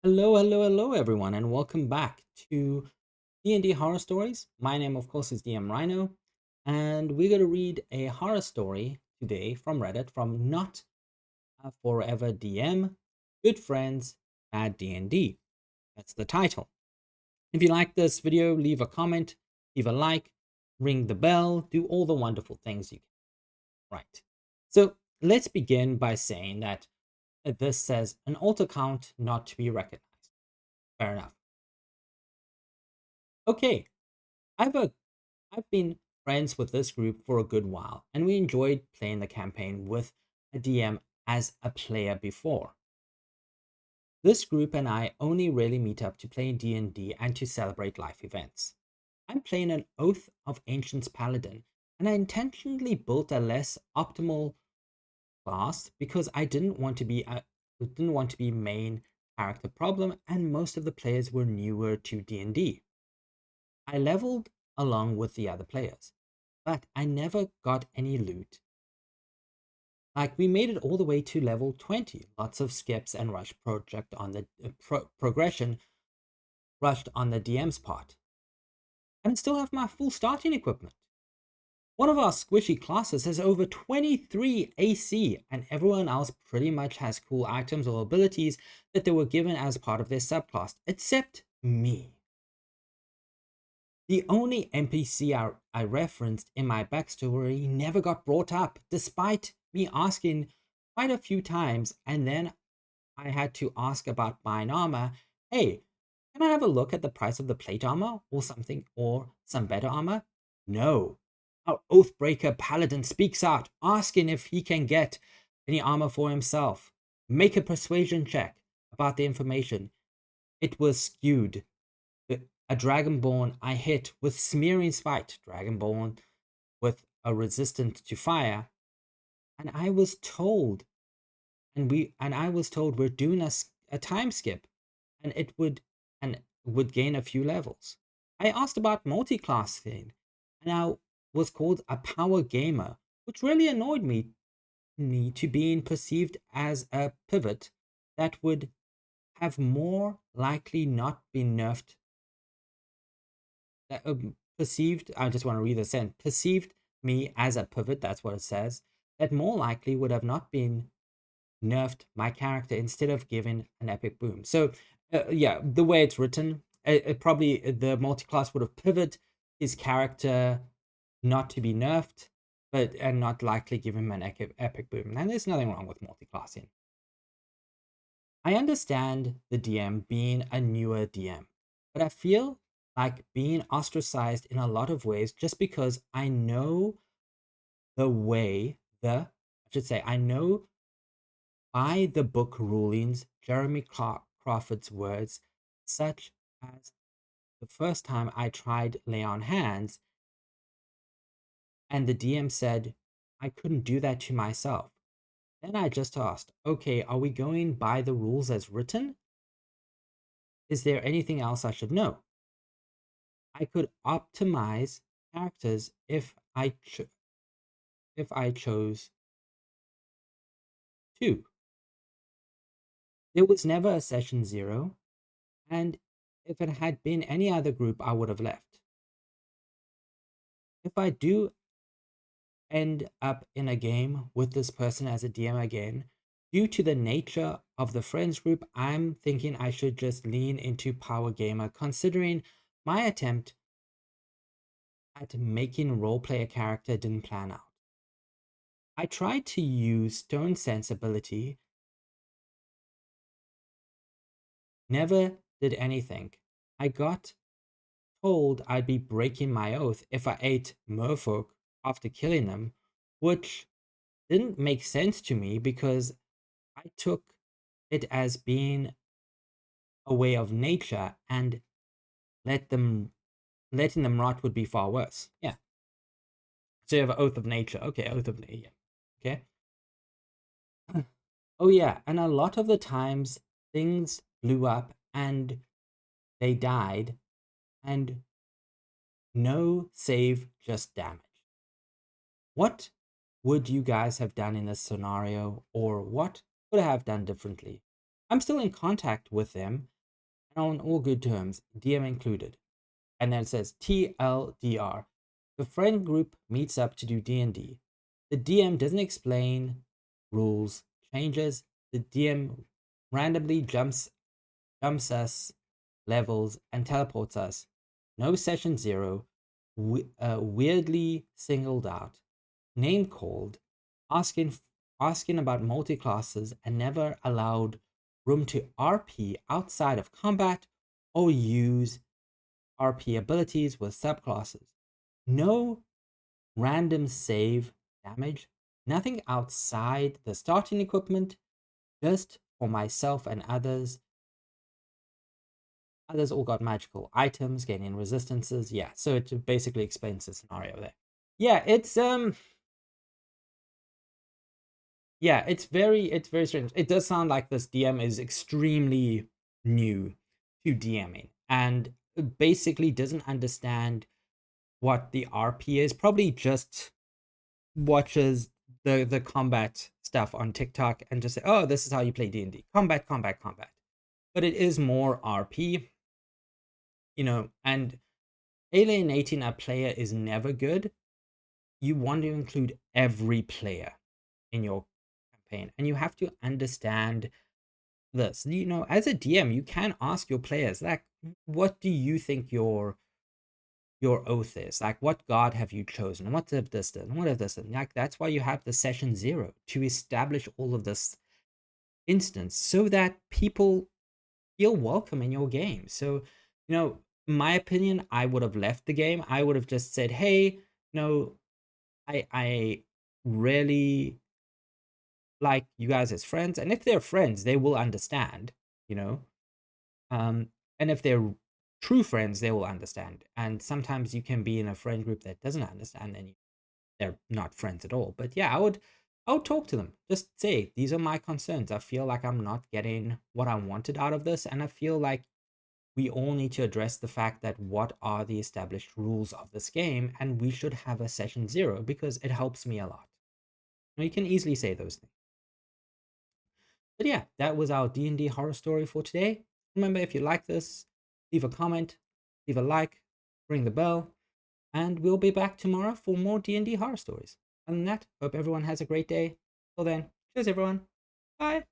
Hello, everyone, and welcome back to D&D Horror Stories. My name, of course, is DM Rhino, and we're going to read a horror story today from Reddit from Not a Forever DM, Good Friends, Bad D&D. That's the title. If you like this video, leave a comment, leave a like, ring the bell, do all the wonderful things you can. Right. So let's begin by saying that this says an alt account not to be recognized. Fair enough. Okay, I've a I've been friends with this group for a good while, and we enjoyed playing the campaign with a DM as a player before. This group and I only really meet up to play D&D and to celebrate life events. I'm playing an Oath of Ancients Paladin, and I intentionally built a less optimal class because I didn't want to be main character problem, and most of the players were newer to D&D. I leveled along with the other players, but I never got any loot. Like, we made it all the way to level 20, lots of skips and rush project on the progression rushed on the DM's part, and still have my full starting equipment. One of our squishy classes has over 23 AC, and everyone else pretty much has cool items or abilities that they were given as part of their subclass, except me. The only NPC I referenced in my backstory never got brought up, despite me asking quite a few times, and then I had to ask about mine armor. Hey, can I have a look at the price of the plate armor or something, or some better armor? No. Our Oathbreaker Paladin speaks out, asking if he can get any armor for himself. Make a persuasion check about the information. It was skewed. A Dragonborn I hit with Smearing Spite, Dragonborn with a resistance to fire, and I was told, we're doing a time skip, and it would gain a few levels. I asked about multiclass thing, and I was called a power gamer, which really annoyed me to being perceived as a pivot that would have more likely not been nerfed perceived, I just want to read the sentence, perceived me as a pivot, that's what it says, that more likely would have not been nerfed my character instead of giving an epic boom. So, yeah, the way it's written, it probably the multiclass would have pivot his character not to be nerfed, and not likely give him an epic boom. And there's nothing wrong with multiclassing. I understand the DM being a newer DM, but I feel like being ostracized in a lot of ways just because I know I should say, I know by the book rulings, Jeremy Crawford's words, such as the first time I tried lay on hands, and the DM said I couldn't do that to myself. Then I just asked, okay, are we going by the rules as written? Is there anything else I should know? I could optimize characters if I chose to. There was never a session 0, and if it had been any other group, I would have left. If I do end up in a game with this person as a DM again, due to the nature of the friends group, I'm thinking I should just lean into Power Gamer, considering my attempt at making roleplay a character didn't plan out. I tried to use Stone Sensibility, never did anything. I got told I'd be breaking my oath if I ate merfolk after killing them, which didn't make sense to me because I took it as being a way of nature, and letting them rot would be far worse. Yeah. So you have an oath of nature. Okay, oath of nature. Okay. Oh yeah, and a lot of the times things blew up and they died, and no save, just damage. What would you guys have done in this scenario, or what would I have done differently? I'm still in contact with them, on all good terms, DM included. And then it says TLDR. The friend group meets up to do D&D. The DM doesn't explain rules, changes. The DM randomly jumps us levels and teleports us. No session 0. Weirdly singled out. Name called. Asking about multi-classes and never allowed room to RP outside of combat or use RP abilities with subclasses. No random save damage, nothing outside the starting equipment, just for myself and others. Others all got magical items, gaining resistances. Yeah, so it basically explains the scenario there. Yeah, it's very strange. It does sound like this DM is extremely new to DMing and basically doesn't understand what the RP is. Probably just watches the combat stuff on TikTok and just say, "Oh, this is how you play D&D. Combat, combat, combat." But it is more RP, and alienating a player is never good. You want to include every player in your campaign, and you have to understand this. As a DM, you can ask your players, like, what do you think your oath is? Like, what god have you chosen? What if this and what if this? And like, that's why you have the session 0 to establish all of this instance so that people feel welcome in your game. So, my opinion, I would have left the game. I would have just said, hey, I really like you guys as friends. And if they're friends, they will understand, you know. And if they're true friends, they will understand. And sometimes you can be in a friend group that doesn't understand and they're not friends at all. But yeah, I would talk to them. Just say, these are my concerns. I feel like I'm not getting what I wanted out of this. And I feel like we all need to address the fact that what are the established rules of this game, and we should have a session 0 because it helps me a lot. You can easily say those things. But yeah, that was our D&D horror story for today. Remember, if you like this, leave a comment, leave a like, ring the bell, and we'll be back tomorrow for more D&D horror stories. Other than that, hope everyone has a great day. Till then, cheers everyone. Bye.